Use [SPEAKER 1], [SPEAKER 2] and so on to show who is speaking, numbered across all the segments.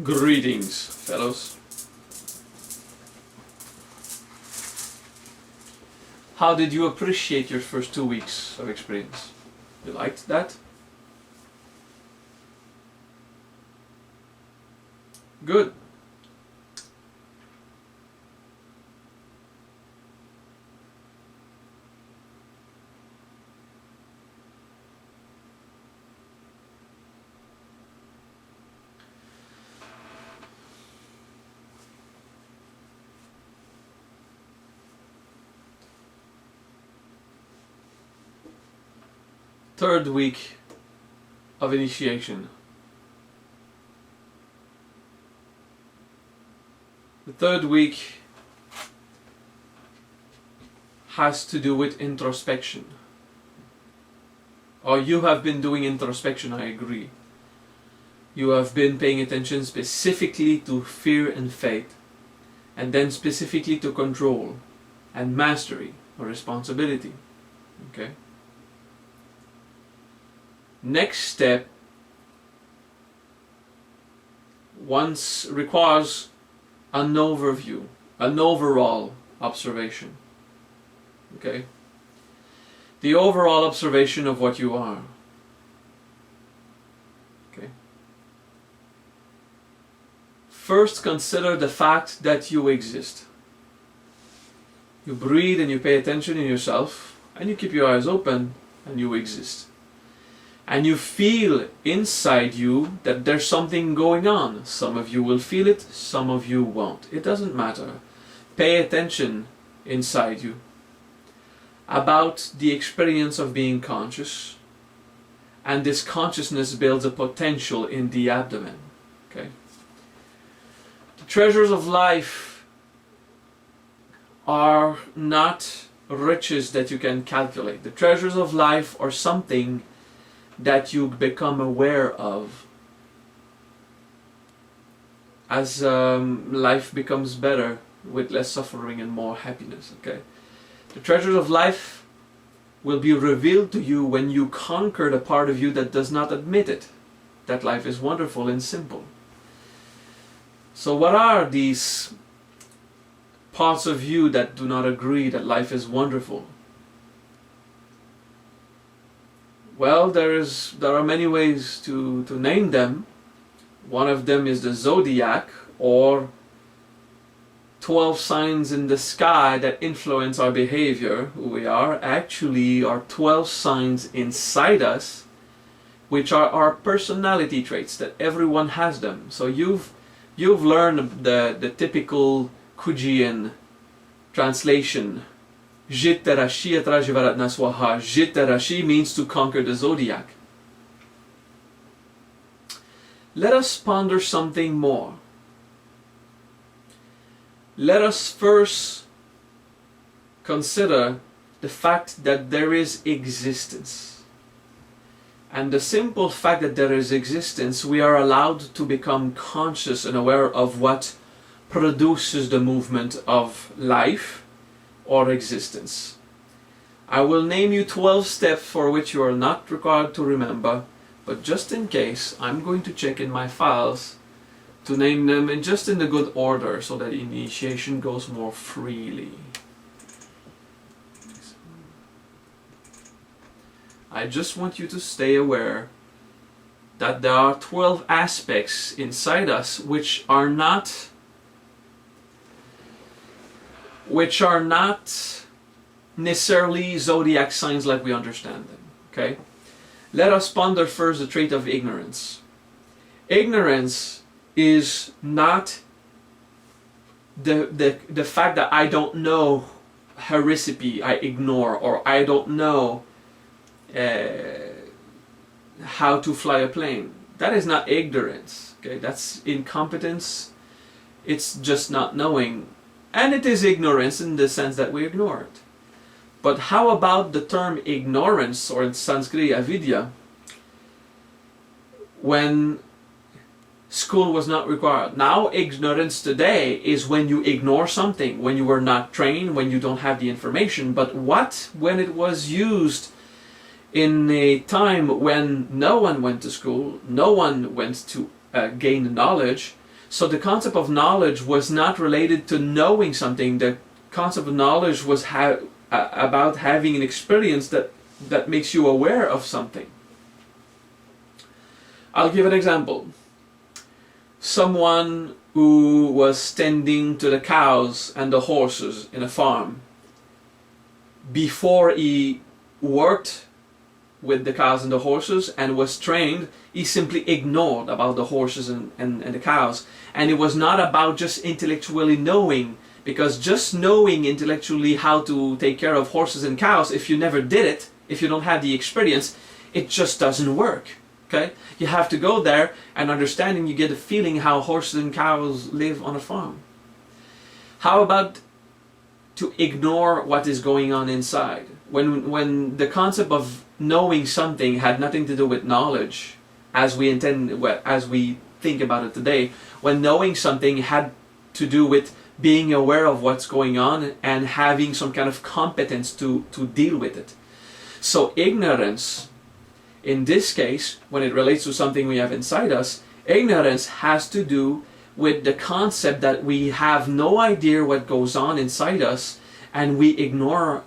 [SPEAKER 1] Greetings, fellows. How did you appreciate your first 2 weeks of experience? You liked that? Good. Third week of initiation. The third week has to do with introspection. Or you have been doing introspection, I agree. You have been paying attention specifically to fear and faith, and then specifically to control and mastery or responsibility. Okay? Next step requires an overview, an overall observation. Okay? The overall observation of what you are. Okay? First, consider the fact that you exist. You breathe and you pay attention in yourself, and you keep your eyes open, and you exist. And you feel inside you that there's something going on. Some of you will feel it, some of you won't. It doesn't matter. Pay attention inside you about the experience of being conscious, and this consciousness builds a potential in the abdomen. Okay? The treasures of life are not riches that you can calculate. The treasures of life are something that you become aware of as life becomes better with less suffering and more happiness. Okay, the treasures of life will be revealed to you when you conquer the part of you that does not admit it, that life is wonderful and simple. So what are these parts of you that do not agree that life is wonderful? Well, there are many ways to name them. One of them is the zodiac, or 12 signs in the sky that influence our behavior, who we are. Actually are 12 signs inside us, which are our personality traits, that everyone has them. So you've learned the typical Kuji-In translation. Jitarashi atrajivaratna swaha. Jitarashi means to conquer the zodiac. Let us ponder something more. Let us first consider the fact that there is existence. And the simple fact that there is existence, we are allowed to become conscious and aware of what produces the movement of life or existence. I will name you 12 steps for which you are not required to remember, but just in case, I'm going to check in my files to name them in the good order so that initiation goes more freely. I just want you to stay aware that there are 12 aspects inside us which are not necessarily zodiac signs like we understand them. Okay? Let us ponder first the trait of ignorance. Ignorance is not the fact that I don't know her recipe, I ignore, or I don't know how to fly a plane. That is not ignorance. Okay? That's incompetence. It's just not knowing. And it is ignorance in the sense that we ignore it. But how about the term ignorance, or in Sanskrit avidya, when school was not required? Now ignorance today is when you ignore something, when you were not trained, when you don't have the information. But what when it was used in a time when no one went to school, no one went to gain knowledge, So the concept of knowledge was not related to knowing something. The concept of knowledge was about having an experience that makes you aware of something. I'll give an example. Someone who was tending to the cows and the horses in a farm, before he worked with the cows and the horses and was trained, he simply ignored about the horses and the cows. And it was not about just intellectually knowing, because just knowing intellectually how to take care of horses and cows, if you never did it, if you don't have the experience, it just doesn't work. Okay? You have to go there and understanding, you get a feeling how horses and cows live on a farm. How about to ignore what is going on inside? When the concept of knowing something had nothing to do with knowledge, as we think about it today, when knowing something had to do with being aware of what's going on and having some kind of competence to deal with it. So ignorance, in this case, when it relates to something we have inside us, ignorance has to do with the concept that we have no idea what goes on inside us, and we ignore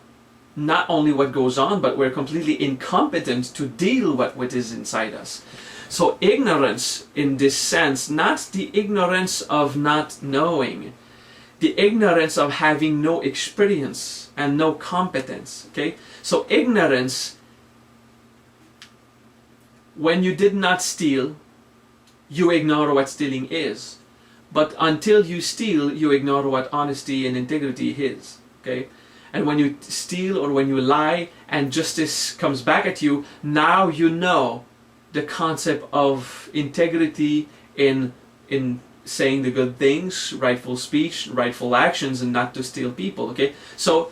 [SPEAKER 1] not only what goes on, but we're completely incompetent to deal with what is inside us. So ignorance in this sense, not the ignorance of not knowing, the ignorance of having no experience and no competence. Okay? So ignorance, when you did not steal, you ignore what stealing is. But until you steal, you ignore what honesty and integrity is. Okay? And when you steal or when you lie and justice comes back at you, now you know the concept of integrity in saying the good things, rightful speech, rightful actions, and not to steal people. Okay? So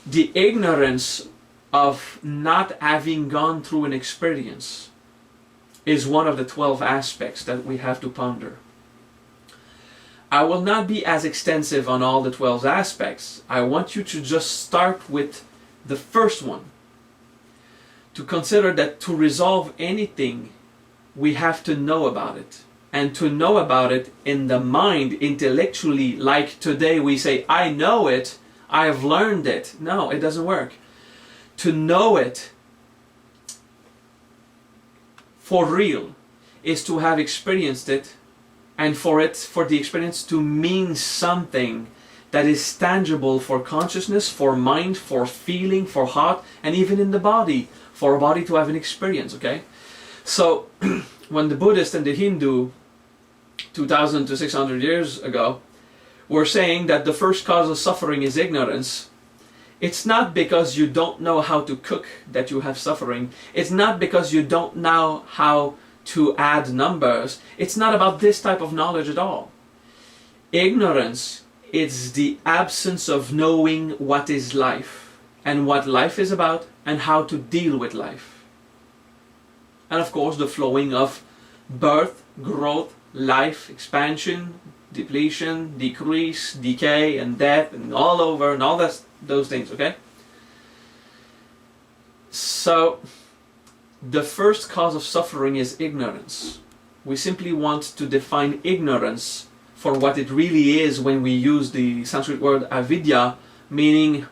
[SPEAKER 1] the ignorance of not having gone through an experience is one of the 12 aspects that we have to ponder. I will not be as extensive on all the 12 aspects. I want you to just start with the first one. To consider that to resolve anything, we have to know about it. And to know about it in the mind, intellectually, like today we say, I know it, I've learned it. No, it doesn't work. To know it for real is to have experienced it, and for the experience to mean something that is tangible for consciousness, for mind, for feeling, for heart, and even in the body, for a body to have an experience. Okay? So when the Buddhist and the Hindu 2,000 to 600 years ago were saying that the first cause of suffering is ignorance, it's not because you don't know how to cook that you have suffering. It's not because you don't know how to add numbers. It's not about this type of knowledge at all. Ignorance is the absence of knowing what is life and what life is about and how to deal with life. And of course the flowing of birth, growth, life, expansion, depletion, decrease, decay, and death, and all over, and all those things. Okay? So the first cause of suffering is ignorance. We simply want to define ignorance for what it really is when we use the Sanskrit word avidya, meaning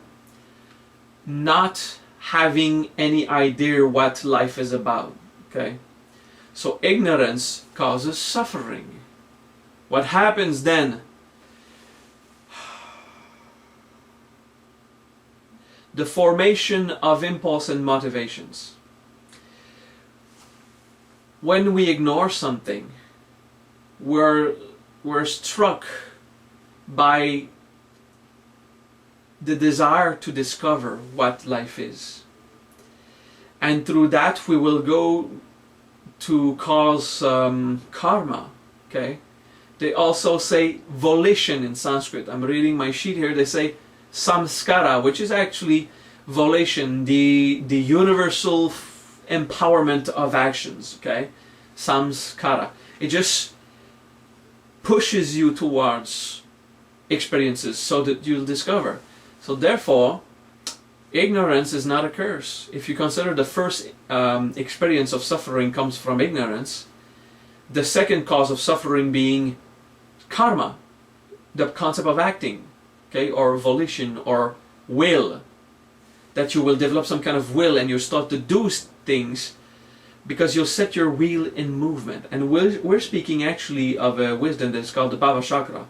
[SPEAKER 1] not having any idea what life is about. Okay? So ignorance causes suffering. What happens then? The formation of impulse and motivations. When we ignore something, we're struck by the desire to discover what life is. And through that we will go to cause karma. Okay? They also say volition in Sanskrit. I'm reading my sheet here. They say samskara, which is actually volition, the universal empowerment of actions. Okay? Samskara. It just pushes you towards experiences so that you'll discover. So therefore, ignorance is not a curse. If you consider the first experience of suffering comes from ignorance, the second cause of suffering being karma, the concept of acting, okay, or volition or will, that you will develop some kind of will and you start to do things because you'll set your wheel in movement. And we're speaking actually of a wisdom that is called the Bhava Chakra.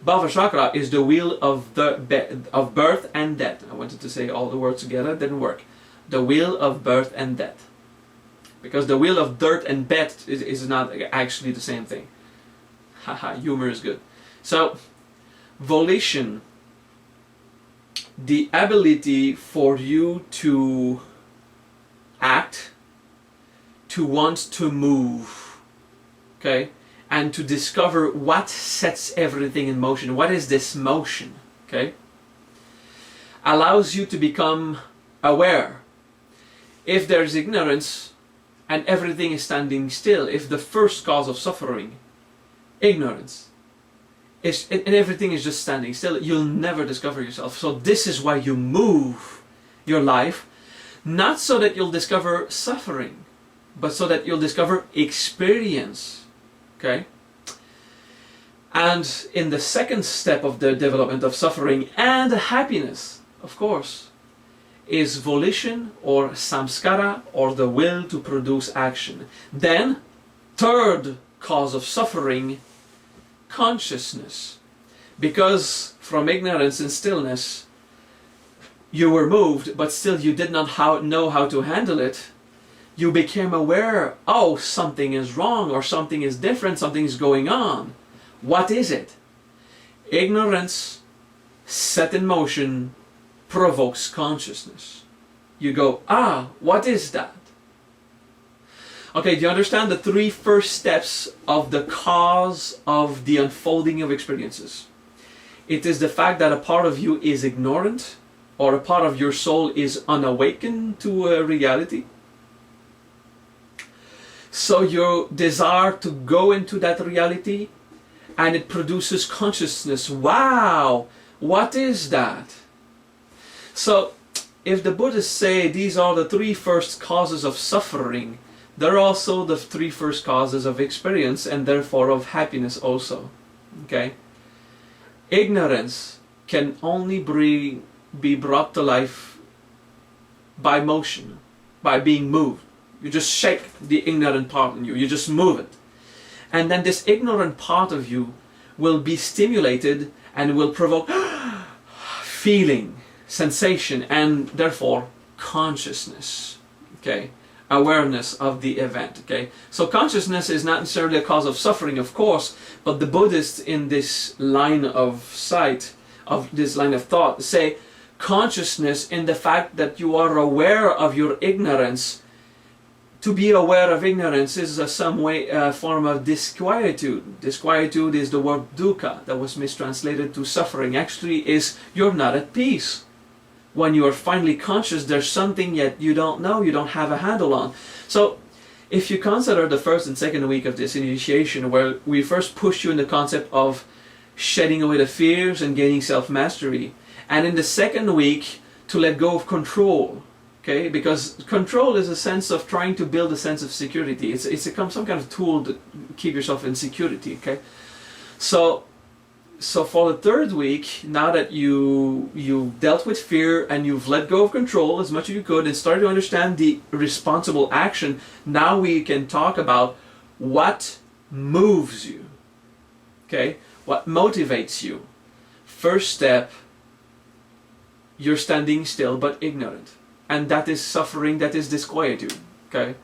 [SPEAKER 1] Bhava Chakra is the wheel of birth and death. I wanted to say all the words together, it didn't work. The wheel of birth and death. Because the wheel of dirt and death is not actually the same thing. Haha, humor is good. So, volition, the ability for you to act, to want to move, okay, and to discover what sets everything in motion. What is this motion, okay, allows you to become aware. If there's ignorance and everything is standing still, if the first cause of suffering, ignorance, and everything is just standing still, you'll never discover yourself. So this is why you move your life, not so that you'll discover suffering, but so that you'll discover experience. Okay? And in the second step of the development of suffering and happiness, of course, is volition or samskara, or the will to produce action. Then, third cause of suffering, consciousness. Because from ignorance and stillness, you were moved, but still you did not know how to handle it. You became aware, oh, something is wrong, or something is different, something is going on. What is it? Ignorance set in motion provokes consciousness. You go, ah, what is that? Okay, do you understand the three first steps of the cause of the unfolding of experiences? It is the fact that a part of you is ignorant, or a part of your soul is unawakened to reality. So you desire to go into that reality, and it produces consciousness. Wow, what is that? So, if the Buddhists say these are the three first causes of suffering, they're also the three first causes of experience, and therefore of happiness also. Okay? Ignorance can only be brought to life by motion, by being moved. You just shake the ignorant part in you, you just move it. And then this ignorant part of you will be stimulated and will provoke feeling, sensation, and therefore consciousness. Okay? Awareness of the event. Okay? So consciousness is not necessarily a cause of suffering, of course, but the Buddhists in this line of sight, of this line of thought, say consciousness in the fact that you are aware of your ignorance. To be aware of ignorance is some way a form of disquietude. Disquietude is the word dukkha that was mistranslated to suffering. Actually is you're not at peace. When you are finally conscious, there's something yet you don't know, you don't have a handle on. So if you consider the first and second week of this initiation, where we first push you in the concept of shedding away the fears and gaining self-mastery, and in the second week to let go of control. Okay, because control is a sense of trying to build a sense of security. It's some kind of tool to keep yourself in security. Okay, so for the third week, now that you dealt with fear and you've let go of control as much as you could and started to understand the responsible action, now we can talk about what moves you. Okay, what motivates you. First step, you're standing still but ignorant. And that is suffering, that is disquietude. Okay?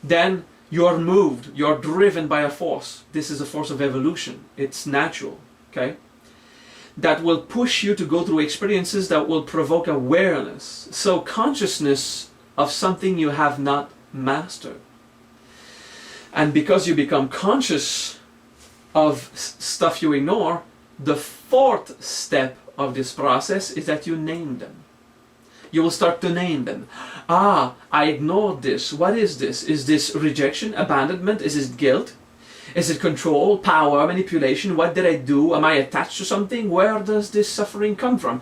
[SPEAKER 1] Then you're moved, you're driven by a force. This is a force of evolution. It's natural. Okay? That will push you to go through experiences that will provoke awareness. So consciousness of something you have not mastered. And because you become conscious of stuff you ignore, the fourth step of this process is that you name them. You will start to name them. Ah, I ignored this. What is this? Is this rejection, abandonment? Is it guilt? Is it control, power, manipulation? What did I do? Am I attached to something? Where does this suffering come from?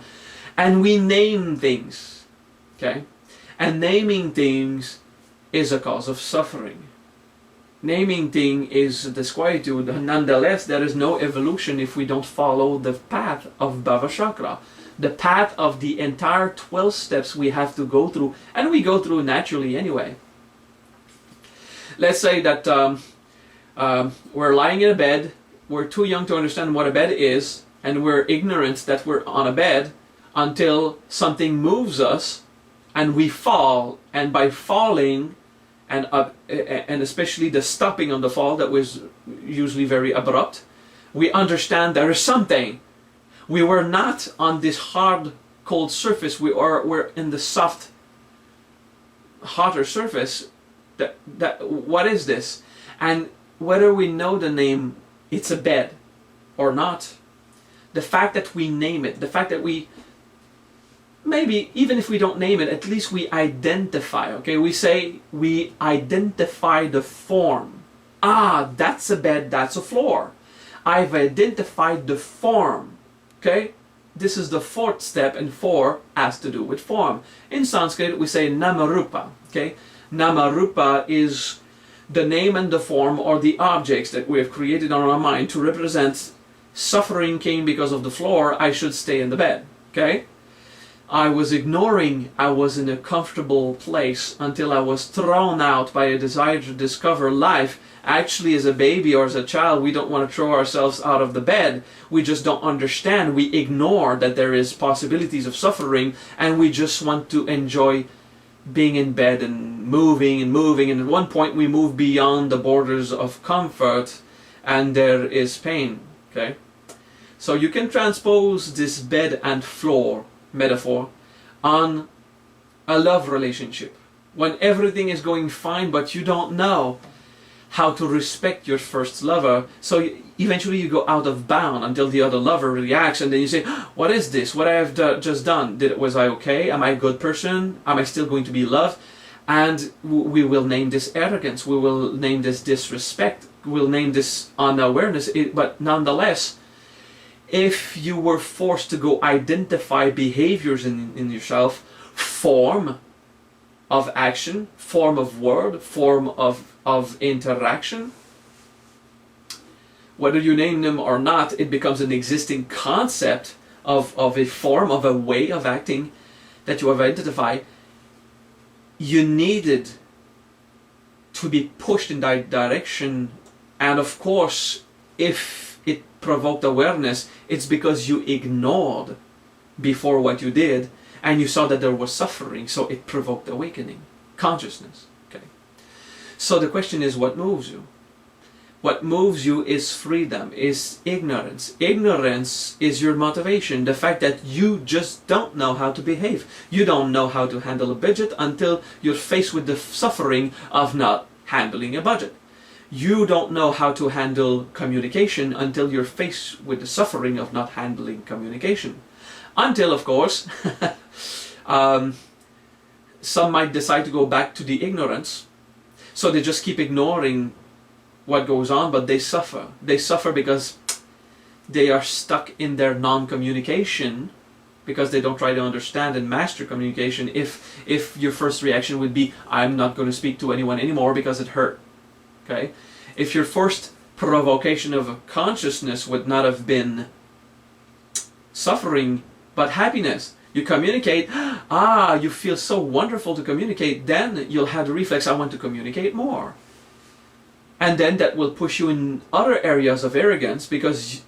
[SPEAKER 1] And we name things. Okay? And naming things is a cause of suffering. naming thing is disquietude. Nonetheless, there is no evolution if we don't follow the path of Bhava Chakra. The path of the entire 12 steps we have to go through, and we go through naturally anyway. Let's say that we're lying in a bed, we're too young to understand what a bed is, and we're ignorant that we're on a bed until something moves us and we fall, and by falling, and especially the stopping on the fall that was usually very abrupt, we understand there is something. We were not on this hard, cold surface. We're in the soft, hotter surface. What is this? And whether we know the name, it's a bed, or not, the fact that we name it, the fact that we, maybe even if we don't name it, at least we identify. Okay, we say we identify the form. Ah, that's a bed, that's a floor. I've identified the form. Okay, this is the fourth step, and 4 has to do with form. In Sanskrit we say namarupa. Okay, namarupa is the name and the form, or the objects that we have created on our mind to represent suffering came because of the floor, I should stay in the bed. Okay, I was ignoring, I was in a comfortable place until I was thrown out by a desire to discover life. Actually, as a baby or as a child, we don't want to throw ourselves out of the bed. We just don't understand. We ignore that there is possibilities of suffering, and we just want to enjoy being in bed and moving, and at one point we move beyond the borders of comfort and there is pain. Okay, so you can transpose this bed and floor metaphor on a love relationship when everything is going fine, but you don't know how to respect your first lover, so eventually you go out of bound until the other lover reacts, and then you say, what is this? What I have just done? Was I okay? Am I a good person? Am I still going to be loved? And we will name this arrogance, we will name this disrespect, we'll name this unawareness, but nonetheless, if you were forced to go identify behaviors in yourself, form of action, form of word, form of interaction, whether you name them or not, it becomes an existing concept of a form, of a way of acting that you have identified. You needed to be pushed in that direction, and of course, if it provoked awareness, it's because you ignored before what you did, and you saw that there was suffering, so it provoked awakening, consciousness. Okay. So the question is, what moves you? What moves you is freedom, is ignorance. Ignorance is your motivation, the fact that you just don't know how to behave. You don't know how to handle a budget until you're faced with the suffering of not handling a budget. You don't know how to handle communication until you're faced with the suffering of not handling communication. Until, of course, some might decide to go back to the ignorance, so they just keep ignoring what goes on, but they suffer. They suffer because they are stuck in their non-communication, because they don't try to understand and master communication. If your first reaction would be, I'm not going to speak to anyone anymore because it hurt. Okay? If your first provocation of consciousness would not have been suffering, but happiness, you communicate, you feel so wonderful to communicate, then you'll have the reflex, I want to communicate more. And then that will push you in other areas of arrogance, because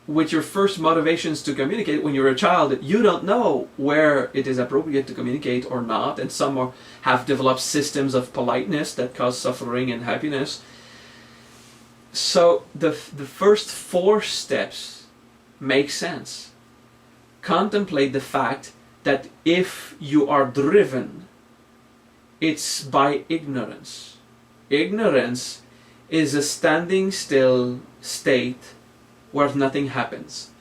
[SPEAKER 1] with your first motivations to communicate when you're a child, you don't know where it is appropriate to communicate or not, and some have developed systems of politeness that cause suffering and happiness. So the first 4 steps make sense. Contemplate the fact that if you are driven, it's by ignorance. Ignorance is a standing still state where nothing happens.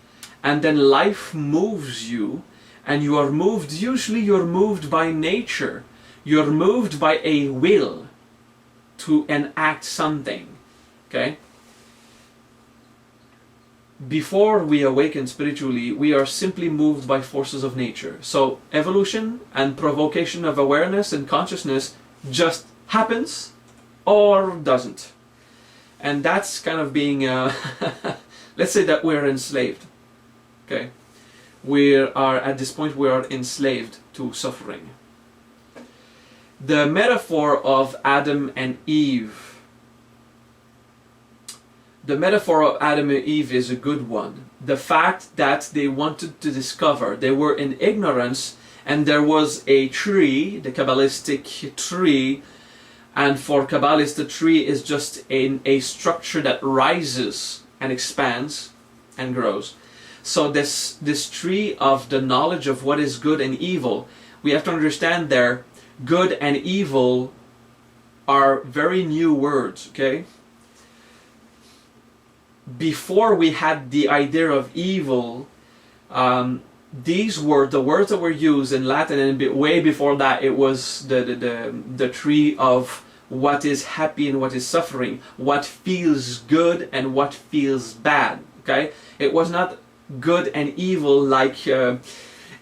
[SPEAKER 1] And then life moves you, and you are moved, usually you're moved by nature. You're moved by a will to enact something. Okay? Before we awaken spiritually, we are simply moved by forces of nature. So evolution and provocation of awareness and consciousness just happens or doesn't. And that's kind of being, let's say that we're enslaved. Okay? We are at this point, we are enslaved to suffering. The metaphor of Adam and Eve. The metaphor of Adam and Eve is a good one. The fact that they wanted to discover, they were in ignorance, and there was a tree, the Kabbalistic tree, and for Kabbalists the tree is just a structure that rises and expands and grows. So this tree of the knowledge of what is good and evil, we have to understand there, good and evil are very new words, okay? Before we had the idea of evil, these were the words that were used in Latin, and way before that it was the tree of what is happy and what is suffering, what feels good and what feels bad. Okay, it was not good and evil like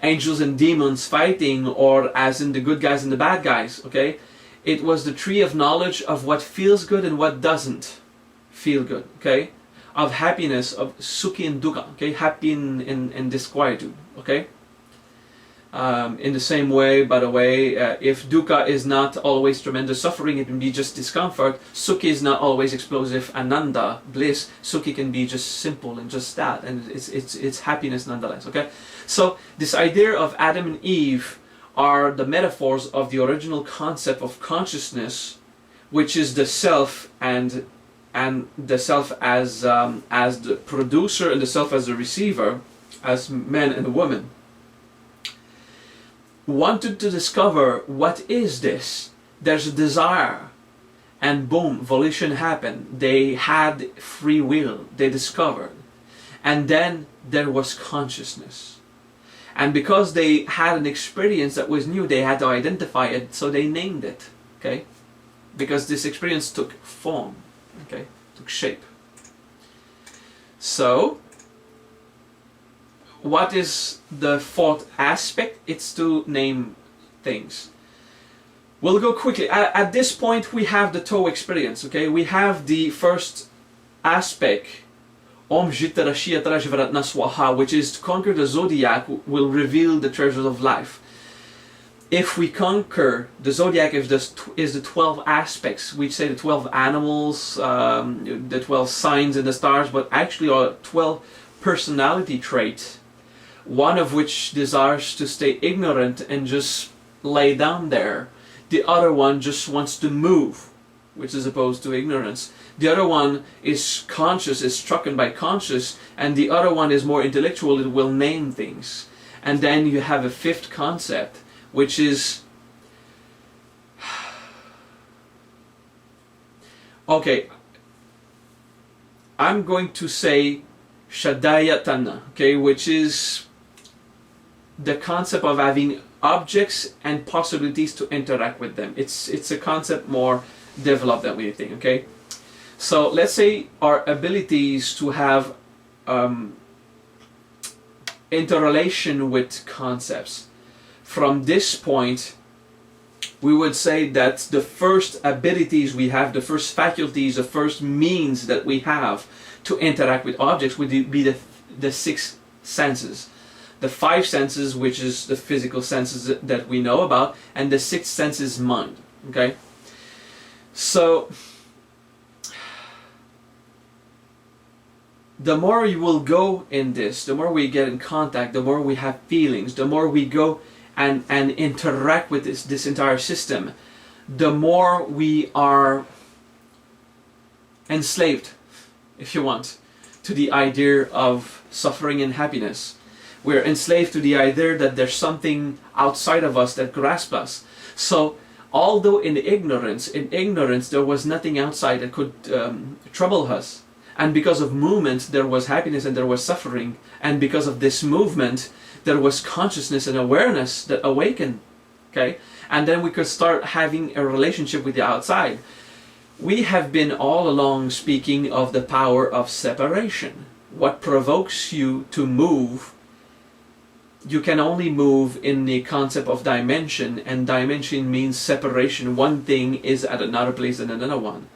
[SPEAKER 1] angels and demons fighting, or as in the good guys and the bad guys. Okay, it was the tree of knowledge of what feels good and what doesn't feel good. Okay, of happiness, of sukhi and dukkha, okay, happy and disquietude, okay? In the same way, by the way, if dukkha is not always tremendous suffering, it can be just discomfort. Sukhi is not always explosive ananda, bliss. Sukhi can be just simple and just that, and it's happiness nonetheless, okay? So this idea of Adam and Eve are the metaphors of the original concept of consciousness, which is the self and the self as the producer and the self as the receiver, as man and woman, wanted to discover what is this. There's a desire, and boom, volition happened. They had free will, they discovered, and then there was consciousness. And because they had an experience that was new, they had to identify it, so they named it, okay? Because this experience took form. Okay, took shape. So, what is the fourth aspect? It's to name things. We'll go quickly. At this point, we have the toe experience. Okay, we have the first aspect, Om Jitara Shiyatara Jivaratna Swaha, which is to conquer the zodiac, will reveal the treasures of life. If we conquer the zodiac, is the 12 aspects, we say the 12 animals, the 12 signs in the stars, but actually are 12 personality traits, one of which desires to stay ignorant and just lay down there. The other one just wants to move, which is opposed to ignorance. The other one is conscious, is struck by conscious, and the other one is more intellectual, it will name things. And then you have a fifth concept, which is, okay, I'm going to say Shadayatana, okay, which is the concept of having objects and possibilities to interact with them. It's a concept more developed than we think, okay? So let's say our abilities to have interrelation with concepts. From this point, we would say that the first abilities we have, the first faculties, the first means that we have to interact with objects would be the six senses. The five senses, which is the physical senses that we know about, and the sixth sense is mind. Okay? So, the more you will go in this, the more we get in contact, the more we have feelings, the more we go and interact with this entire system, the more we are enslaved, if you want, to the idea of suffering and happiness. We're enslaved to the idea that there's something outside of us that grasps us. So, although in ignorance there was nothing outside that could trouble us, and because of movement there was happiness and there was suffering, and because of this movement there was consciousness and awareness that awakened, okay? And then we could start having a relationship with the outside. We have been all along speaking of the power of separation. What provokes you to move, you can only move in the concept of dimension, and dimension means separation. One thing is at another place than another one.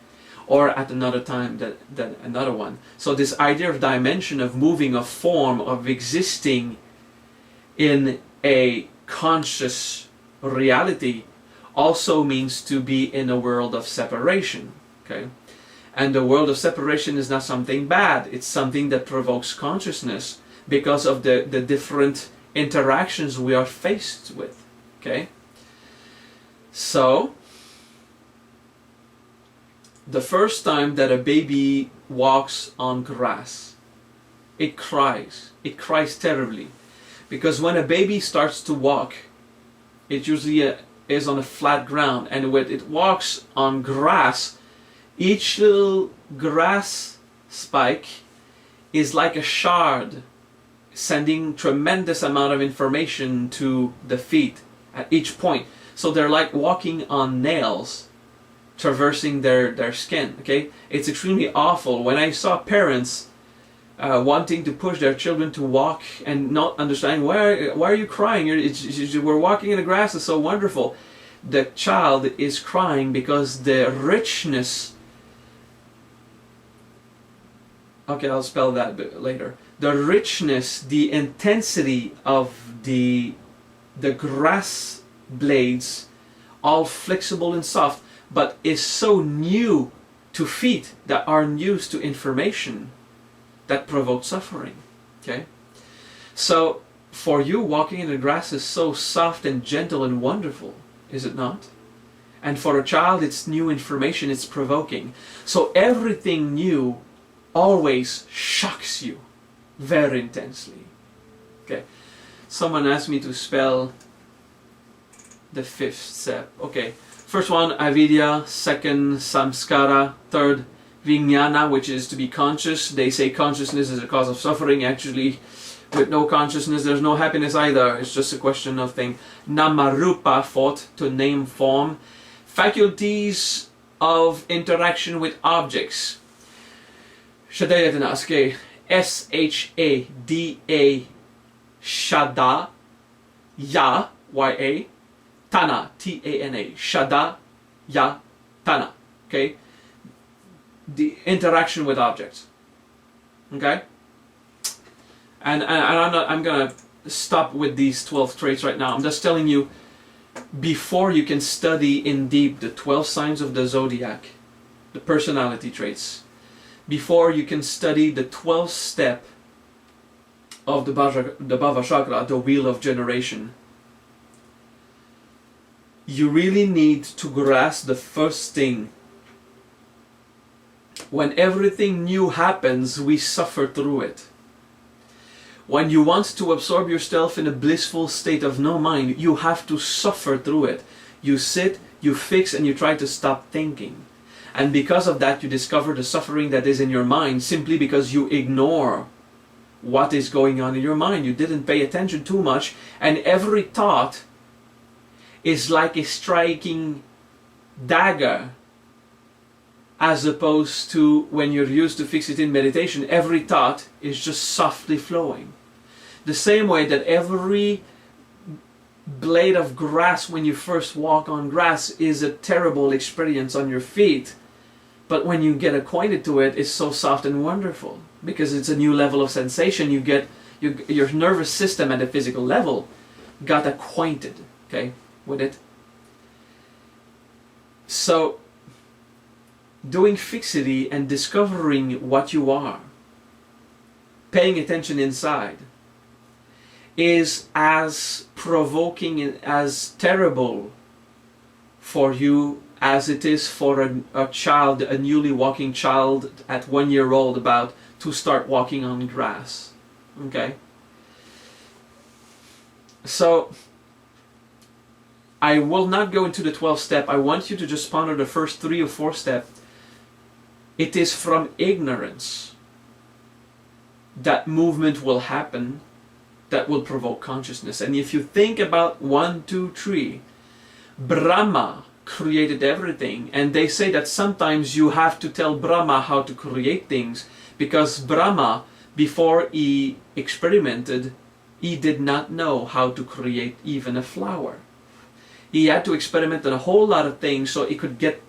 [SPEAKER 1] or at another time that another one. So this idea of dimension, of moving, of form, of existing in a conscious reality also means to be in a world of separation. Okay? And the world of separation is not something bad. It's something that provokes consciousness because of the different interactions we are faced with. Okay? So, the first time that a baby walks on grass, it cries. It cries terribly. Because when a baby starts to walk, it usually is on a flat ground. And when it walks on grass, each little grass spike is like a shard, sending tremendous amount of information to the feet at each point. So they're like walking on nails, traversing their skin. Okay, it's extremely awful. When I saw parents wanting to push their children to walk and not understanding why are you crying? We're walking in the grass. It's so wonderful. The child is crying because the richness. Okay, I'll spell that a bit later. The richness, the intensity of the grass blades, all flexible and soft, but is so new to feet that aren't used to information, that provoke suffering. Okay? So, for you, walking in the grass is so soft and gentle and wonderful, is it not? And for a child, it's new information, it's provoking. So everything new always shocks you very intensely. Okay. Someone asked me to spell the fifth step. Okay. First one, avidya. Second, samskara. Third, vijnana, which is to be conscious. They say consciousness is a cause of suffering. Actually, with no consciousness, there's no happiness either. It's just a question of thing. Namarupa, fourth, to name, form. Faculties of interaction with objects. Shadayatana, okay. S-H-A-D-A, Shada, Ya, Y-A, Tana, T-A-N-A, Shada, Ya, Tana, okay? The interaction with objects, okay? And I'm gonna stop with these 12 traits right now. I'm just telling you, before you can study in deep the 12 signs of the zodiac, the personality traits, before you can study the 12th step of the Bhava Chakra, the wheel of generation, you really need to grasp the first thing. When everything new happens, we suffer through it. When you want to absorb yourself in a blissful state of no mind, you have to suffer through it. You sit, you fix, and you try to stop thinking. And because of that, you discover the suffering that is in your mind simply because you ignore what is going on in your mind. You didn't pay attention too much, and every thought is like a striking dagger, as opposed to when you're used to fix it in meditation. Every thought is just softly flowing. The same way that every blade of grass when you first walk on grass is a terrible experience on your feet. But when you get acquainted to it, it's so soft and wonderful because it's a new level of sensation. You get your nervous system at a physical level got acquainted, okay, with it. So, doing fixity and discovering what you are, paying attention inside, is as provoking and as terrible for you as it is for a child, a newly walking child at 1 year old about to start walking on grass. Okay? So, I will not go into the 12th step. I want you to just ponder the first 3 or 4 steps. It is from ignorance that movement will happen that will provoke consciousness. And if you think about 1, 2, 3, Brahma created everything, and they say that sometimes you have to tell Brahma how to create things, because Brahma, before he experimented, he did not know how to create even a flower. He had to experiment on a whole lot of things so he could get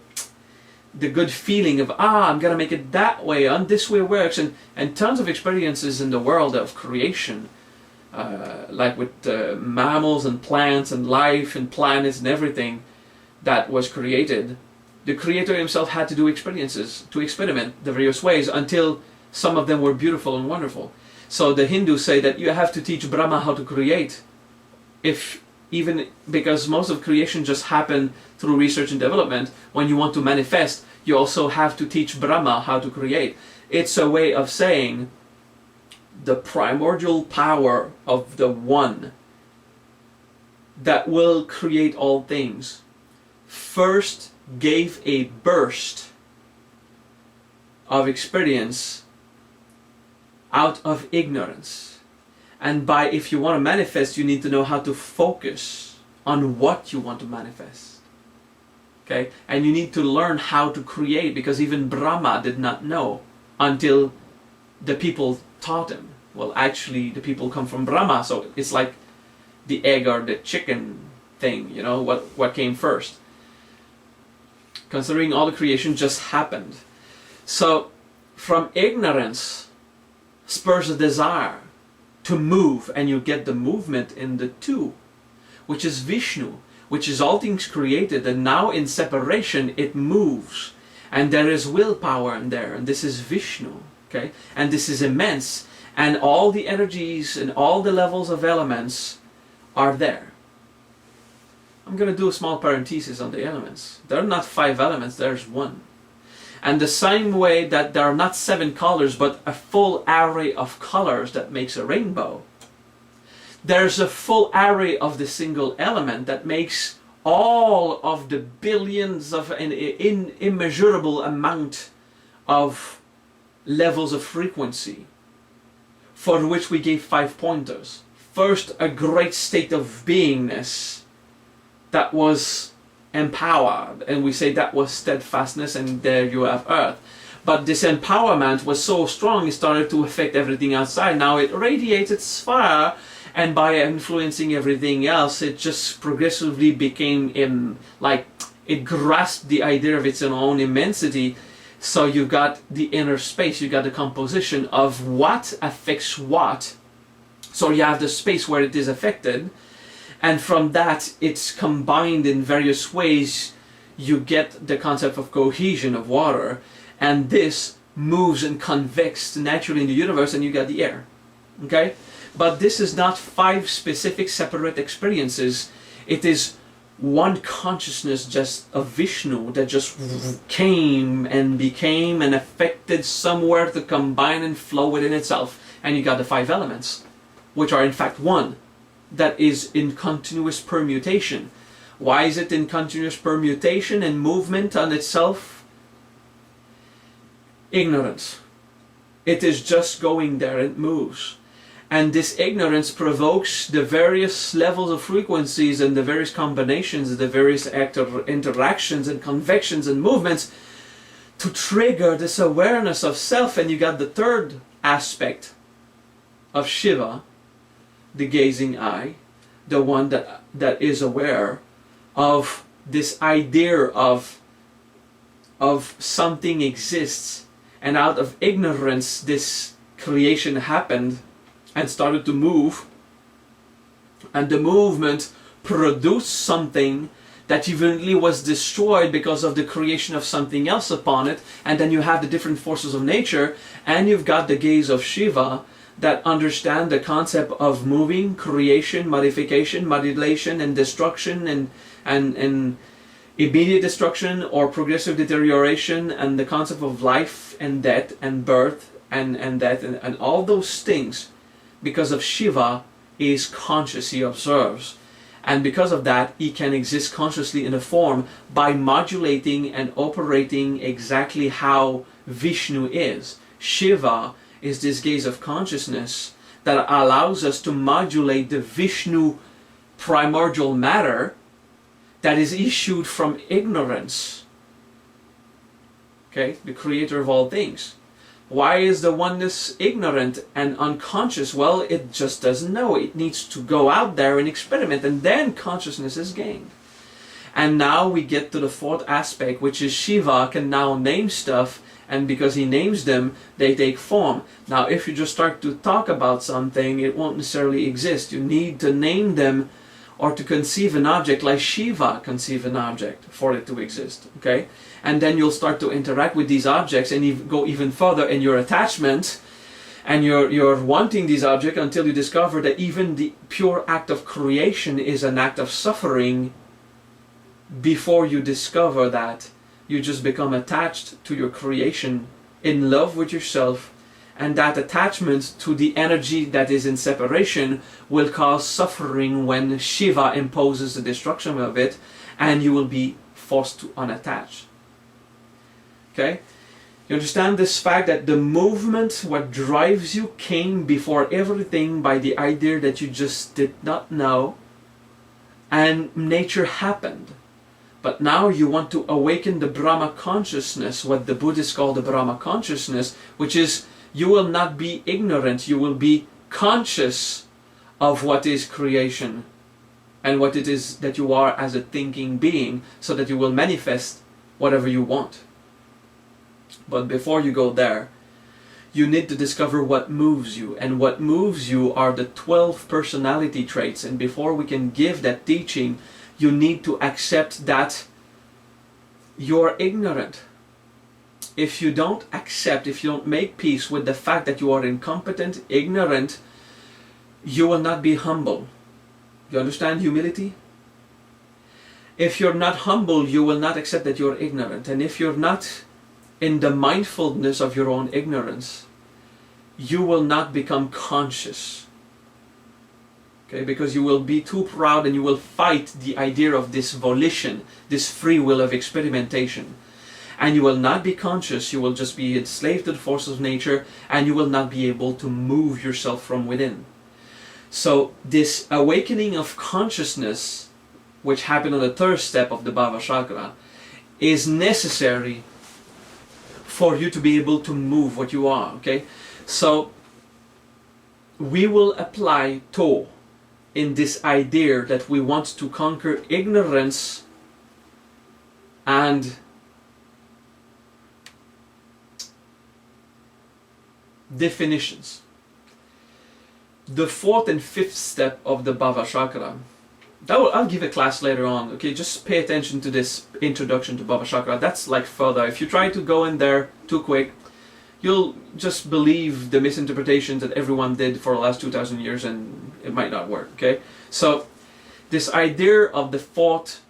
[SPEAKER 1] the good feeling of, I'm gonna make it that way, and this way works, and tons of experiences in the world of creation, like with mammals and plants and life and planets and everything that was created. The Creator himself had to do experiences to experiment the various ways until some of them were beautiful and wonderful. So the Hindus say that you have to teach Brahma how to create, because most of creation just happened through research and development. When you want to manifest, you also have to teach Brahma how to create. It's a way of saying the primordial power of the One that will create all things first gave a burst of experience out of ignorance. And if you want to manifest, you need to know how to focus on what you want to manifest. Okay? And you need to learn how to create, because even Brahma did not know until the people taught him. Well, actually, the people come from Brahma, so it's like the egg or the chicken thing, you know, what came first. Considering all the creation just happened. So, from ignorance spurs a desire to move, and you get the movement in the two, which is Vishnu, which is all things created, and now in separation it moves, and there is willpower in there, and this is Vishnu, okay? And this is immense, and all the energies and all the levels of elements are there. I'm going to do a small parenthesis on the elements. There are not 5 elements, there's 1. And the same way that there are not 7 colors, but a full array of colors that makes a rainbow, there's a full array of the single element that makes all of the billions of an immeasurable amount of levels of frequency, for which we gave 5 pointers. First, a great state of beingness that was empowered, and we say that was steadfastness, and there you have earth. But this empowerment was so strong, it started to affect everything outside. Now it radiates its fire, and by influencing everything else, it just progressively became like it grasped the idea of its own immensity. So you got the inner space, you got the composition of what affects what. So you have the space where it is affected, and from that it's combined in various ways. You get the concept of cohesion of water, and this moves and convects naturally in the universe, and you got the air. Okay? But this is not 5 specific separate experiences. It is one consciousness, just of Vishnu, that just came and became and affected somewhere to combine and flow within itself. And you got the 5 elements, which are in fact one, that is in continuous permutation. Why is it in continuous permutation and movement on itself? Ignorance. It is just going there, it moves. And this ignorance provokes the various levels of frequencies and the various combinations, the various interactions and convections and movements to trigger this awareness of self. And you got the third aspect of Shiva, the gazing eye, the one that is aware of this idea of something exists, and out of ignorance this creation happened and started to move, and the movement produced something that eventually was destroyed because of the creation of something else upon it. And then you have the different forces of nature, and you've got the gaze of Shiva that understand the concept of moving, creation, modification, modulation, and destruction, and immediate destruction or progressive deterioration, and the concept of life and death and birth and death and all those things. Because of Shiva is conscious, he observes, and because of that he can exist consciously in a form by modulating and operating exactly how Vishnu is. Shiva is this gaze of consciousness that allows us to modulate the Vishnu primordial matter that is issued from ignorance. Okay, the creator of all things. Why is the oneness ignorant and unconscious? Well, it just doesn't know. It needs to go out there and experiment, and then consciousness is gained. And now we get to the fourth aspect, which is Shiva can now name stuff, and because he names them, they take form. Now if you just start to talk about something, it won't necessarily exist. You need to name them or to conceive an object like Shiva conceive an object for it to exist. Okay? And then you'll start to interact with these objects and go even further in your attachment, and you're wanting these objects until you discover that even the pure act of creation is an act of suffering. Before you discover that, you just become attached to your creation, in love with yourself, and that attachment to the energy that is in separation will cause suffering when Shiva imposes the destruction of it, and you will be forced to unattach. Okay? You understand this fact that the movement, what drives you, came before everything by the idea that you just did not know, and nature happened. But now you want to awaken the Brahma consciousness, what the Buddhists call the Brahma consciousness, which is you will not be ignorant, you will be conscious of what is creation and what it is that you are as a thinking being, so that you will manifest whatever you want. But before you go there, you need to discover what moves you, and what moves you are the 12 personality traits. And before we can give that teaching, you need to accept that you're ignorant. If you don't accept, if you don't make peace with the fact that you are incompetent, ignorant, you will not be humble. You understand humility? If you're not humble, you will not accept that you're ignorant. And if you're not in the mindfulness of your own ignorance, you will not become conscious. Okay, because you will be too proud and you will fight the idea of this volition, this free will of experimentation. And you will not be conscious, you will just be enslaved to the forces of nature, and you will not be able to move yourself from within. So this awakening of consciousness, which happened on the third step of the Bhava Chakra, is necessary for you to be able to move what you are. Okay, so we will apply To in this idea that we want to conquer ignorance and definitions. The fourth and fifth step of the Bhava Chakra, I'll give a class later on. Okay, just pay attention to this introduction to Bhava Chakra. That's like further. If you try to go in there too quick, you'll just believe the misinterpretations that everyone did for the last 2,000 years, and it might not work. Okay, so this idea of the fourth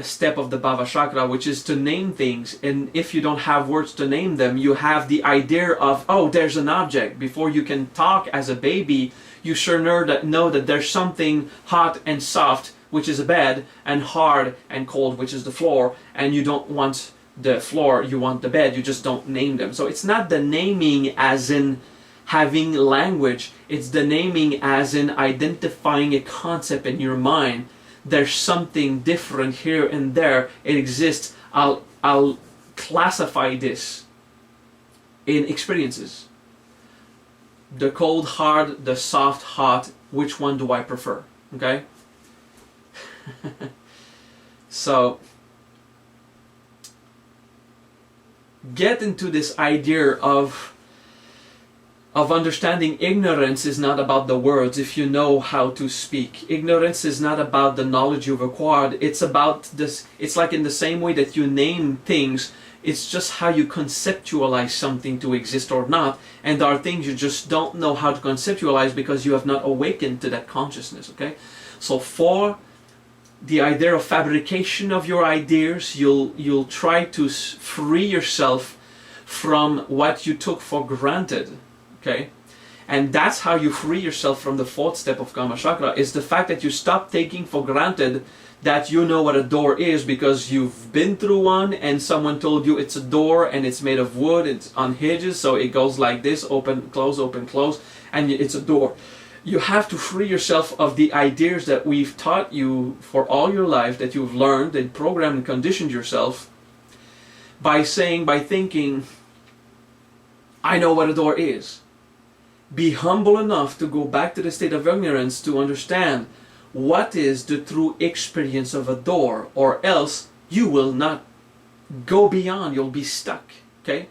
[SPEAKER 1] step of the Bhava Chakra, which is to name things, and if you don't have words to name them, you have the idea of, oh, there's an object. Before you can talk as a baby, you sure know that there's something hot and soft, which is a bed, and hard and cold, which is the floor, and you don't want the floor, you want the bed, you just don't name them. So it's not the naming as in having language, it's the naming as in identifying a concept in your mind. There's something different here and there, it exists. I'll classify this in experiences. The cold, hard, the soft, hot, which one do I prefer? Okay? So get into this idea of understanding ignorance is not about the words if you know how to speak. Ignorance is not about the knowledge you've acquired. It's about this. It's like in the same way that you name things, it's just how you conceptualize something to exist or not. And there are things you just don't know how to conceptualize because you have not awakened to that consciousness. Okay? So for the idea of fabrication of your ideas, you'll try to free yourself from what you took for granted. Okay? And that's how you free yourself from the fourth step of Kama Chakra, is the fact that you stop taking for granted that you know what a door is because you've been through one and someone told you it's a door and it's made of wood, it's on hinges, so it goes like this, open, close, and it's a door. You have to free yourself of the ideas that we've taught you for all your life, that you've learned and programmed and conditioned yourself by thinking, I know what a door is. Be humble enough to go back to the state of ignorance to understand what is the true experience of a door, or else you will not go beyond, you'll be stuck, okay?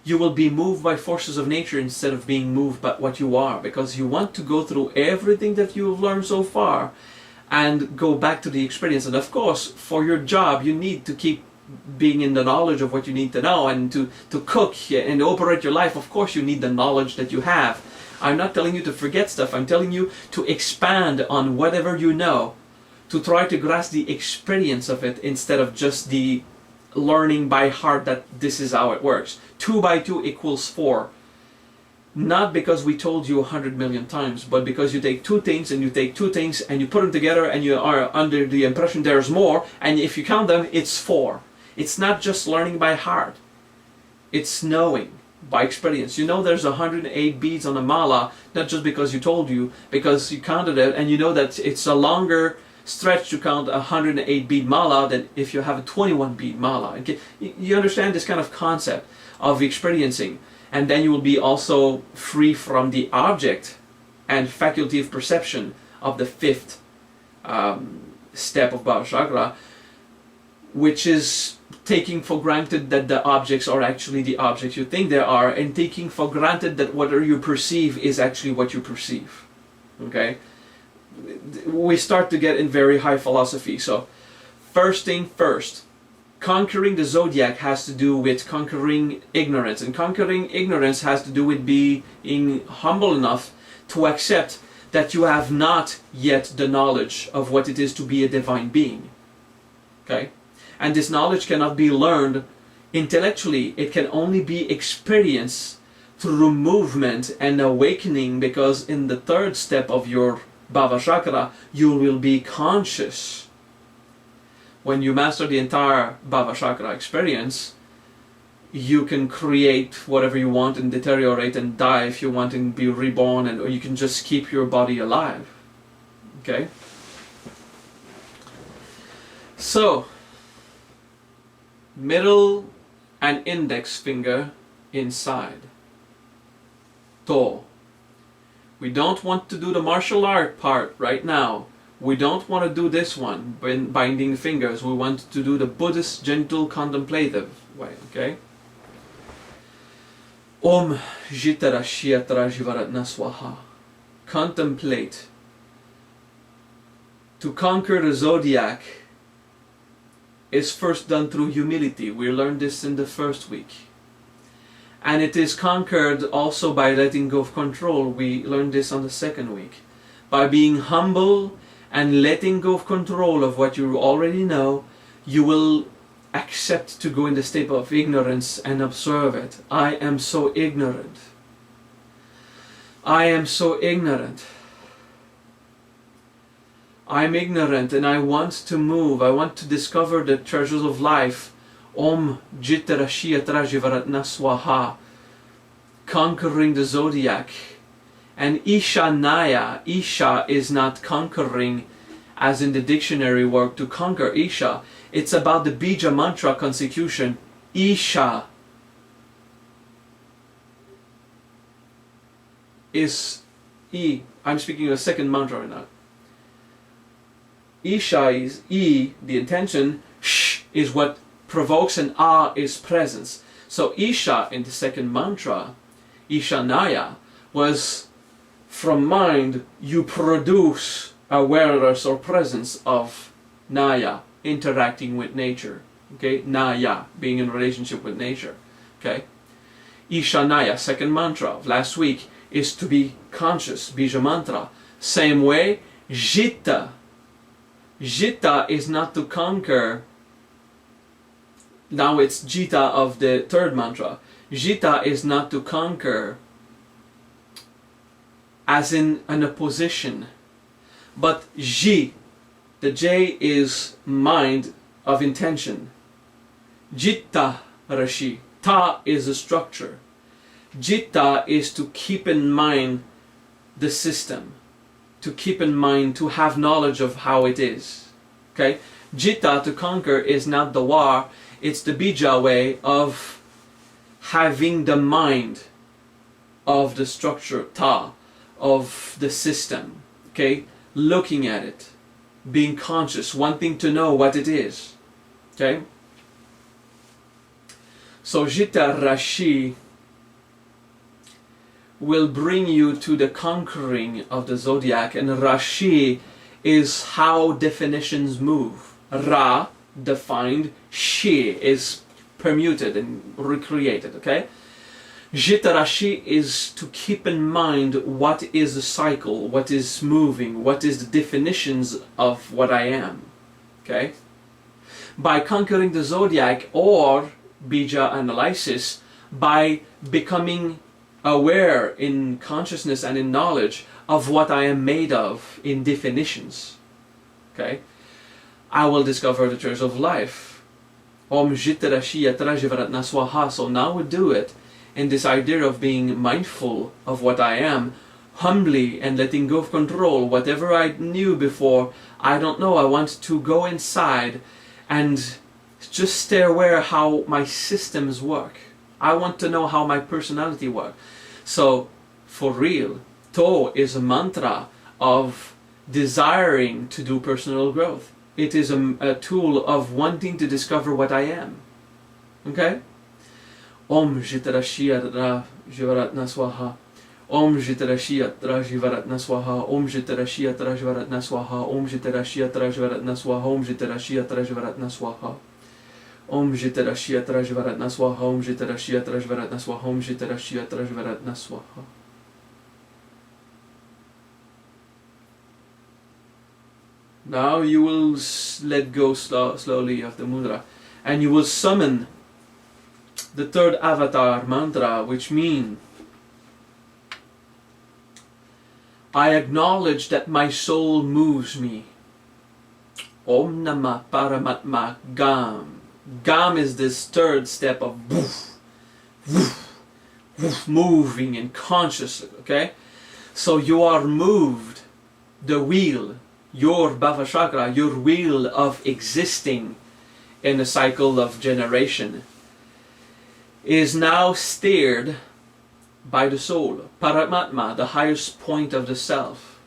[SPEAKER 1] You will be moved by forces of nature instead of being moved by what you are, because you want to go through everything that you've learned so far and go back to the experience. And of course, for your job, you need to keep being in the knowledge of what you need to know, and to cook and operate your life. Of course, you need the knowledge that you have. I'm not telling you to forget stuff. I'm telling you to expand on whatever you know, to try to grasp the experience of it instead of just the learning by heart that this is how it works. 2 by 2 equals 4. Not because we told you 100 million times, but because you take two things and you put them together and you are under the impression there's more, and if you count them, it's 4. It's not just learning by heart. It's knowing by experience. You know there's 108 beads on a mala, not just because you told you, because you counted it, and you know that it's a longer stretch to count a 108 bead mala than if you have a 21 bead mala. Okay? You understand this kind of concept of experiencing, and then you will be also free from the object and faculty of perception of the 5th step of Vajra, which is taking for granted that the objects are actually the objects you think they are, and taking for granted that whatever you perceive is actually what you perceive. Okay? We start to get in very high philosophy. So, first thing first, conquering the zodiac has to do with conquering ignorance, and conquering ignorance has to do with being humble enough to accept that you have not yet the knowledge of what it is to be a divine being. Okay? And this knowledge cannot be learned intellectually. It can only be experienced through movement and awakening, because in the 3rd step of your Bhava Chakra, you will be conscious. When you master the entire Bhava Chakra experience, you can create whatever you want and deteriorate and die if you want and be reborn, or you can just keep your body alive. Okay? So, middle and index finger inside. To. We don't want to do the martial art part right now. We don't want to do this one, binding fingers. We want to do the Buddhist, gentle, contemplative way, okay? Om Jitara Shiatra Jivaratna Swaha. Contemplate. To conquer the zodiac is first done through humility. We learned this in the 1st week. And it is conquered also by letting go of control. We learned this on the 2nd week. By being humble and letting go of control of what you already know, you will accept to go in the state of ignorance and observe it. I am so ignorant. I am so ignorant. I'm ignorant and I want to move. I want to discover the treasures of life. Om Jitara Shiatra Jivaratna Swaha. Conquering the zodiac. And Isha Naya. Isha is not conquering as in the dictionary work to conquer Isha. It's about the Bija mantra consecution. Isha is E. I'm speaking of a 2nd mantra right now. Isha is E, the intention. Sh is what provokes, and A is presence. So Isha in the 2nd mantra, Ishanaya, was from mind you produce awareness or presence of Naya, interacting with nature. Okay, Naya, being in relationship with nature. Okay, Ishanaya, 2nd mantra of last week, is to be conscious, Bija mantra. Same way, Jita. Jita is not to conquer. Now it's Jita of the 3rd mantra. Jita is not to conquer as in an opposition. But Ji, the J is mind of intention. Jitta Rashi. Ta is a structure. Jitta is to keep in mind the system. To keep in mind, to have knowledge of how it is. Okay? Jitta, to conquer, is not the war. It's the bija way of having the mind of the structure, ta, of the system. Okay? looking at it, being conscious, wanting to know what it is. Okay? So Jita Rashi will bring you to the conquering of the zodiac, and Rashi is how definitions move. Ra, defined, Shi is permuted and recreated, okay? Jita Rashi is to keep in mind what is the cycle, what is moving, what is the definitions of what I am, okay? By conquering the zodiac or bija analysis, by becoming aware in consciousness and in knowledge of what I am made of in definitions, okay, I will discover the truth of life. Om Jita Rashi Yatra Jivaratna Swaha. So now we do it in this idea of being mindful of what I am, humbly, and letting go of control. Whatever I knew before, I don't know. I want to go inside and just stay aware how my systems work. I want to know how my personality works. So, for real, To is a mantra of desiring to do personal growth. It is a tool of wanting to discover what I am. Okay? Om Jitarashiyatra Jivaratna Swaha. Om Jitarashiyatra Jivaratna Swaha. Om Jitarashiyatra Jivaratna Swaha. Om Jitarashiyatra Jivaratna Swaha. Om Jitarashiyatra Jivaratna Swaha. Om Jitarashiyatra Jivaratna Swaha. Om Jitarashiyatra Jivaratna Swaha. Om Jitarashiyatra Jivaratna Swaha. Now you will let go slowly of the mudra, and you will summon the third avatar mantra, which means I acknowledge that my soul moves me. Om Namah Paramatma Gam. Gam is this third step of woof, woof, woof, moving and conscious, okay? So you are moved, the wheel, your Bhava Chakra, your wheel of existing in a cycle of generation, is now steered by the soul, Paramatma, the highest point of the self.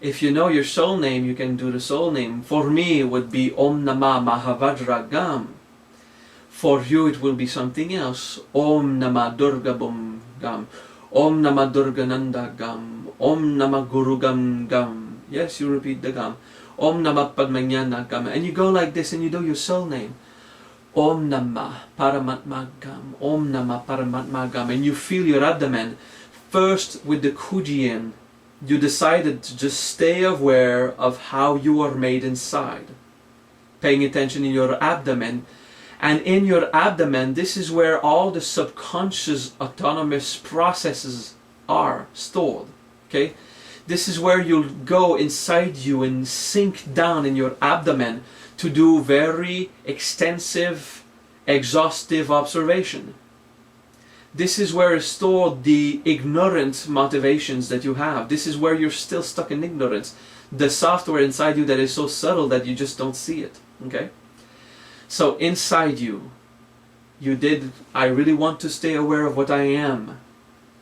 [SPEAKER 1] If you know your soul name, you can do the soul name. For me, it would be Om Namah Maha Vajra Gam. For you, it will be something else. Om Namah Durga Bum Gam. Om Namah Durga Nanda Gam. Om Namah Guru Gam Gam. Yes, you repeat the Gam. Om Namah Padmanyana Gam. And you go like this and you do your soul name. Om Namah Paramatma Gam. Om Namah Paramatma Gam. And you feel your abdomen. First with the Kuji-In, you decided to just stay aware of how you are made inside. Paying attention in your abdomen. And in your abdomen, this is where all the subconscious autonomous processes are stored. Okay? This is where you'll go inside you and sink down in your abdomen to do very extensive, exhaustive observation. This is where is stored the ignorant motivations that you have. This is where you're still stuck in ignorance. The software inside you that is so subtle that you just don't see it. Okay? So inside you, I really want to stay aware of what I am,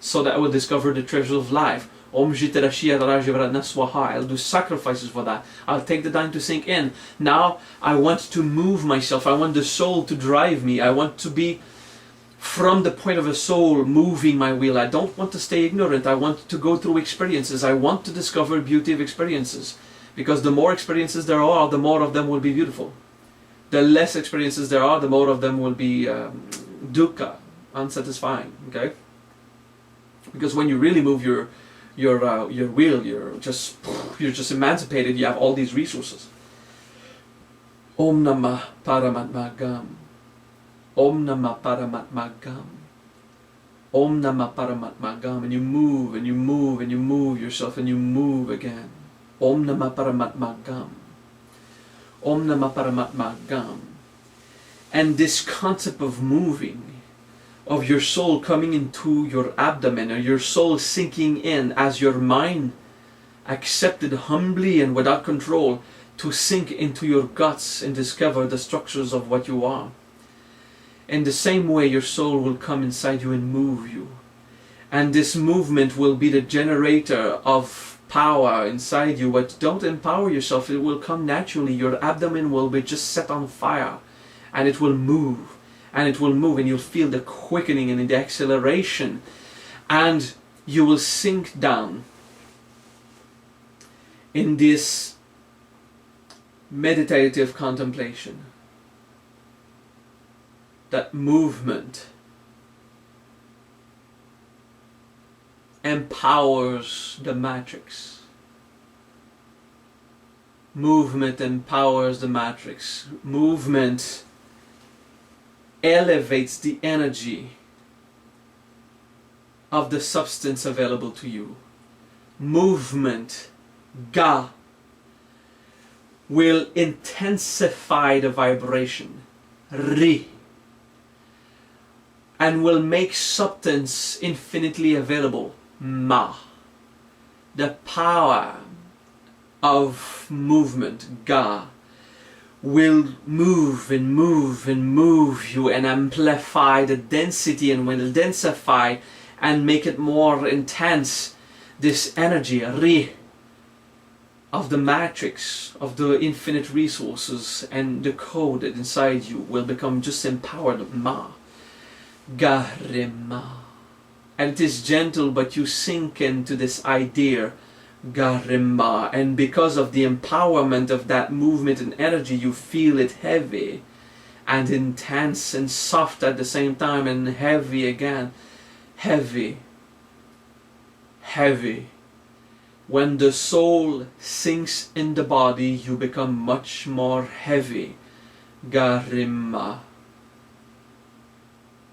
[SPEAKER 1] so that I will discover the treasure of life. Om Jitarashia Rajavaratna Swaha. I'll do sacrifices for that. I'll take the time to sink in. Now I want to move myself. I want the soul to drive me. I want to be from the point of a soul moving my wheel. I don't want to stay ignorant. I want to go through experiences. I want to discover beauty of experiences. Because the more experiences there are, the more of them will be beautiful. The less experiences there are, the more of them will be dukkha, unsatisfying. Okay? Because when you really move your wheel, you're just emancipated. You have all these resources. Om Namah Paramatma Gam. Om Namah Paramatma Gam. Om Namah Paramatma Gam. And you move and you move and you move yourself and you move again. Om Namah Paramatma Gam. Om Namah Paramatma Gam. And this concept of moving, of your soul coming into your abdomen, or your soul sinking in as your mind accepted humbly and without control to sink into your guts and discover the structures of what you are. In the same way, your soul will come inside you and move you. And this movement will be the generator of power inside you, but don't empower yourself. It will come naturally. Your abdomen will be just set on fire, and it will move, and it will move, and you'll feel the quickening and the acceleration, and you will sink down in this meditative contemplation. That movement empowers the matrix. Movement empowers the matrix. Movement elevates the energy of the substance available to you. Movement, Ga, will intensify the vibration, Ri, and will make substance infinitely available, Ma. The power of movement, Ga, will move and move and move you and amplify the density, and will densify and make it more intense, this energy, Ri, of the matrix, of the infinite resources, and the code that inside you will become just empowered, Ma. Garima. And it is gentle, but you sink into this idea, Garima, and because of the empowerment of that movement and energy, you feel it heavy and intense and soft at the same time, and heavy again. Heavy, heavy. When the soul sinks in the body, you become much more heavy. Garima.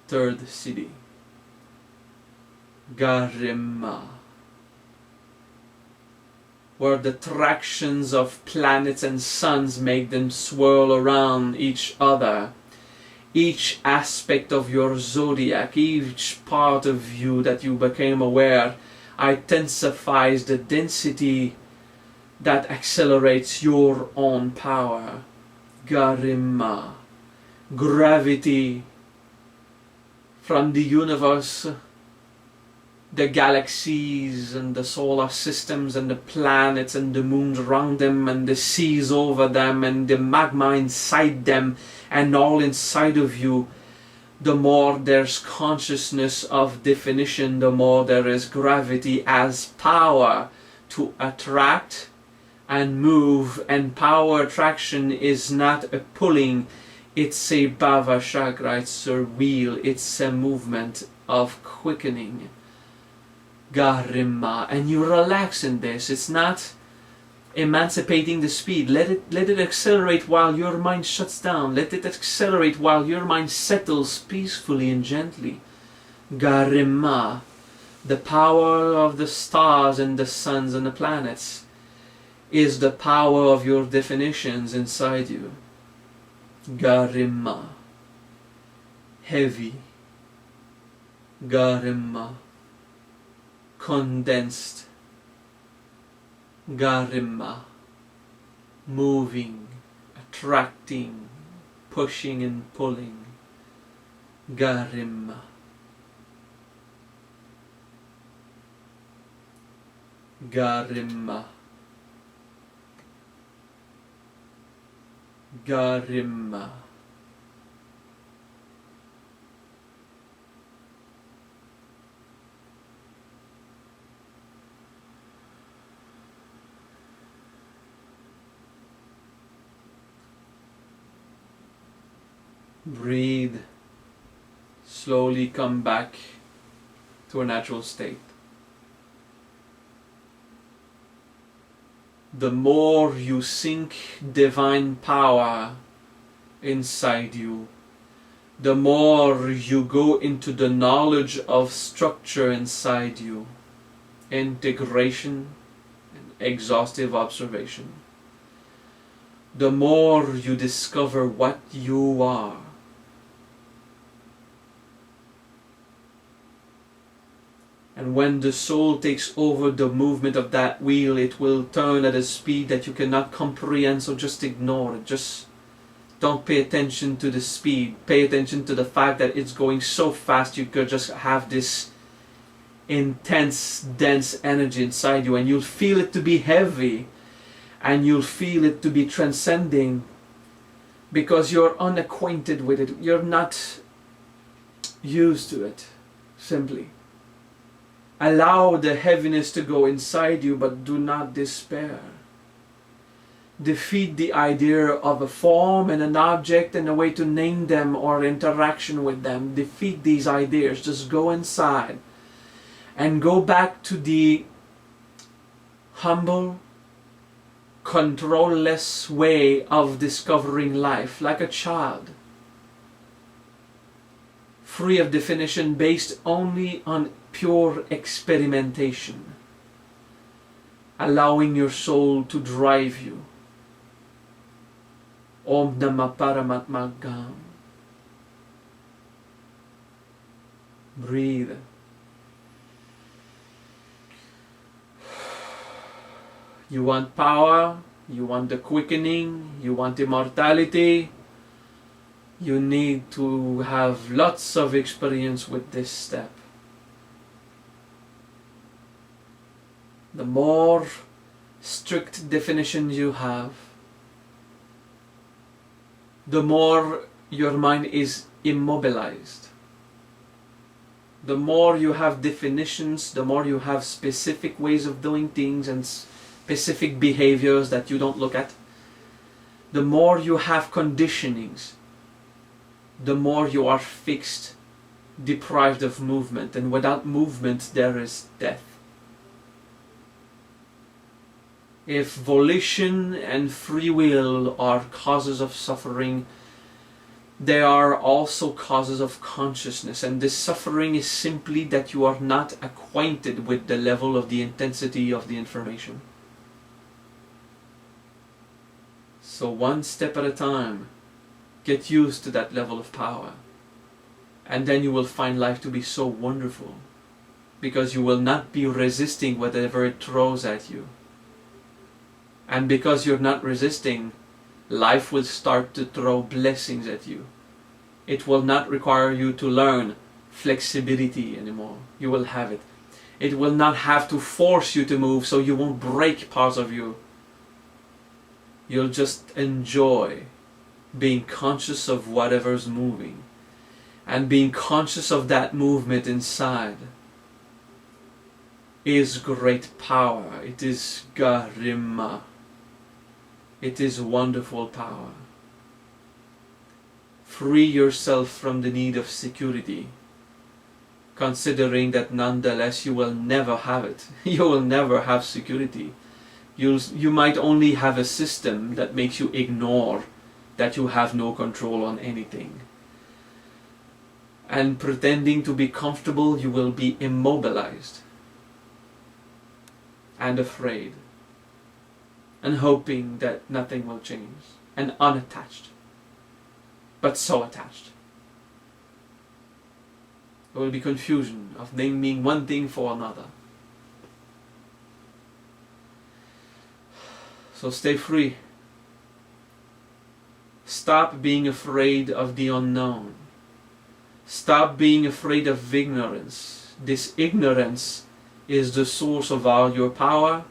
[SPEAKER 1] Third Siddhi. Garima. Where the tractions of planets and suns make them swirl around each other. Each aspect of your zodiac, each part of you that you became aware, intensifies the density that accelerates your own power. Garima. Gravity from the universe, the galaxies and the solar systems and the planets and the moons around them and the seas over them and the magma inside them and all inside of you. The more there's consciousness of definition, the more there is gravity as power to attract and move. And power attraction is not a pulling, it's a bhava chakra, it's a wheel, it's a movement of quickening. Garima. And you relax in this. It's not emancipating the speed. Let it accelerate while your mind shuts down. Let it accelerate while your mind settles peacefully and gently. Garima. The power of the stars and the suns and the planets is the power of your definitions inside you. Garima. Heavy. Garima. Condensed. Garima. Moving, attracting, pushing and pulling. Garima. Garima. Garima. Breathe. Slowly come back to a natural state. The more you sink divine power inside you, the more you go into the knowledge of structure inside you, integration and exhaustive observation, the more you discover what you are. And when the soul takes over the movement of that wheel, it will turn at a speed that you cannot comprehend, so just ignore it. Just don't pay attention to the speed. Pay attention to the fact that it's going so fast you could just have this intense, dense energy inside you, and you'll feel it to be heavy, and you'll feel it to be transcending, because you're unacquainted with it. You're not used to it. Simply allow the heaviness to go inside you, but do not despair. Defeat the idea of a form and an object and a way to name them or interaction with them. Defeat these ideas. Just go inside and go back to the humble, controlless way of discovering life, like a child, free of definition, based only on pure experimentation, allowing your soul to drive you. Om Namah Paramatma Gam. Breathe. You want power, you want the quickening, you want immortality. You need to have lots of experience with this step. The more strict definition you have, the more your mind is immobilized. The more you have definitions, the more you have specific ways of doing things and specific behaviors that you don't look at, the more you have conditionings, the more you are fixed, deprived of movement, and without movement there is death. If volition and free will are causes of suffering, they are also causes of consciousness, and this suffering is simply that you are not acquainted with the level of the intensity of the information. So one step at a time, get used to that level of power, and then you will find life to be so wonderful, because you will not be resisting whatever it throws at you. And because you're not resisting, life will start to throw blessings at you. It will not require you to learn flexibility anymore. You will have it. It will not have to force you to move, so you won't break parts of you. You'll just enjoy being conscious of whatever's moving, and being conscious of that movement inside is great power. It is Garima. It is wonderful power. Free yourself from the need of security, considering that nonetheless you will never have it. You will never have security. You might only have a system that makes you ignore that you have no control on anything. And pretending to be comfortable, you will be immobilized and afraid, and hoping that nothing will change, and unattached, but so attached. There will be confusion of naming one thing for another. So stay free. Stop being afraid of the unknown. Stop being afraid of ignorance. This ignorance is the source of all your power.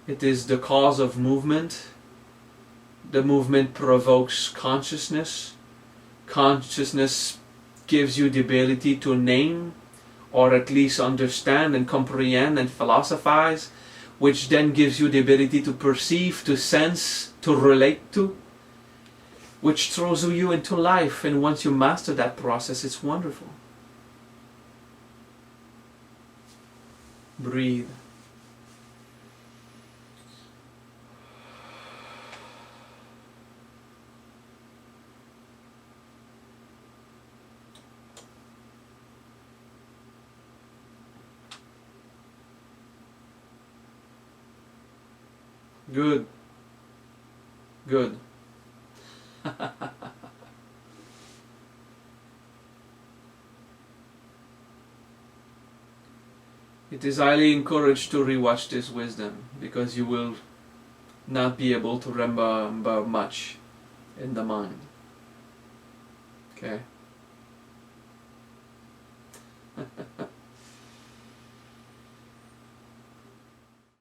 [SPEAKER 1] It is the cause of movement. The movement provokes consciousness. Consciousness gives you the ability to name, or at least understand and comprehend and philosophize, which then gives you the ability to perceive, to sense, to relate to, which throws you into life. And once you master that process, it's wonderful. Breathe. Good. Good. It is highly encouraged to rewatch this wisdom, because you will not be able to remember much in the mind. Okay?